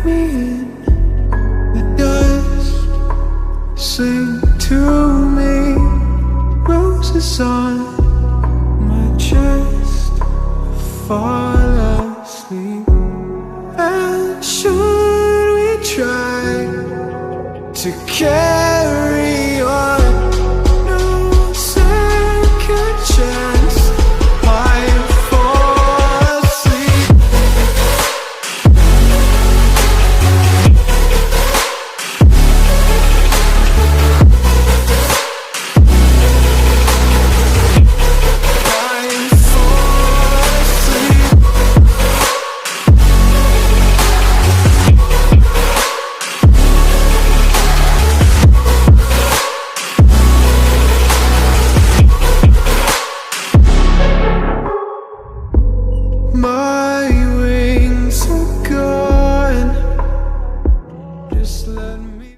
me in the dust. Sing to me, roses on my chest. Fall asleep. And should we try to carry on? No second chance. I fall asleep. I fall asleep. My